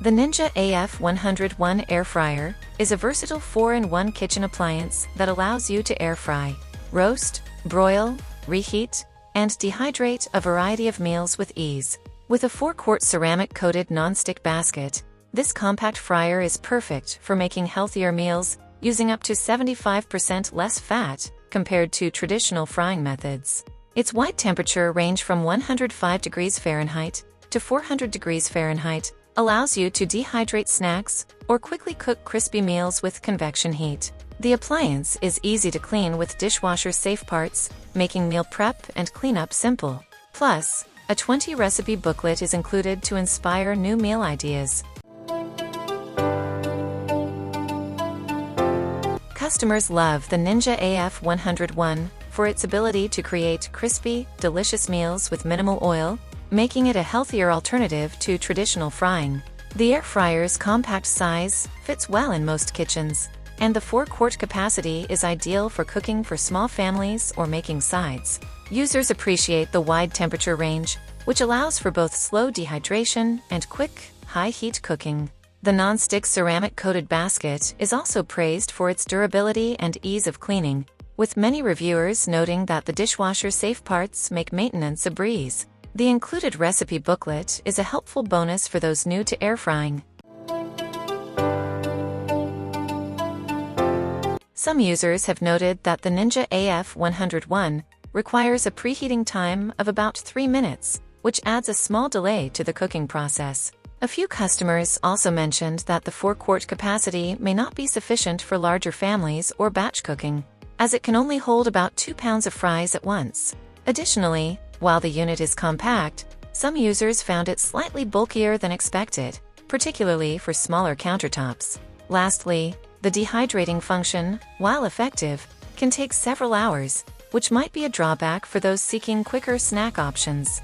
The Ninja AF101 Air Fryer is a versatile 4-in-1 kitchen appliance that allows you to air fry, roast, broil, reheat, and dehydrate a variety of meals with ease. With a 4-quart ceramic-coated non-stick basket, this compact fryer is perfect for making healthier meals using up to 75% less fat compared to traditional frying methods. Its wide temperature range from 105 degrees Fahrenheit to 400 degrees Fahrenheit allows you to dehydrate snacks or quickly cook crispy meals with convection heat. The appliance is easy to clean with dishwasher-safe parts, making meal prep and cleanup simple. Plus, a 20-recipe booklet is included to inspire new meal ideas. Customers love the Ninja AF101 for its ability to create crispy, delicious meals with minimal oil, making it a healthier alternative to traditional frying. The air fryer's compact size fits well in most kitchens, and the 4-quart capacity is ideal for cooking for small families or making sides. Users appreciate the wide temperature range, which allows for both slow dehydration and quick, high-heat cooking. The non-stick ceramic-coated basket is also praised for its durability and ease of cleaning, with many reviewers noting that the dishwasher-safe parts make maintenance a breeze. The included recipe booklet is a helpful bonus for those new to air frying. Some users have noted that the Ninja AF101 requires a preheating time of about 3 minutes, which adds a small delay to the cooking process. A few customers also mentioned that the 4-quart capacity may not be sufficient for larger families or batch cooking, as it can only hold about 2 pounds of fries at once. Additionally, while the unit is compact, some users found it slightly bulkier than expected, particularly for smaller countertops. Lastly, the dehydrating function, while effective, can take several hours, which might be a drawback for those seeking quicker snack options.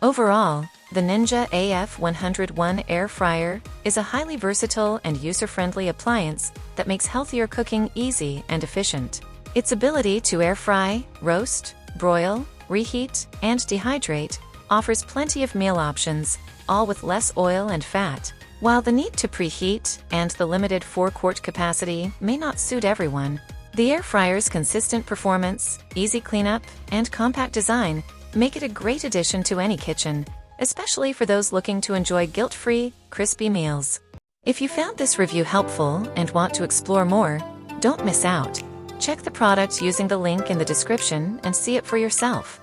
Overall, the Ninja AF101 Air Fryer is a highly versatile and user-friendly appliance that makes healthier cooking easy and efficient. Its ability to air fry, roast, broil, reheat, and dehydrate offers plenty of meal options, all with less oil and fat. While the need to preheat and the limited 4-quart capacity may not suit everyone, the air fryer's consistent performance, easy cleanup, and compact design make it a great addition to any kitchen, especially for those looking to enjoy guilt-free, crispy meals. If you found this review helpful and want to explore more, don't miss out. Check the product using the link in the description and see it for yourself.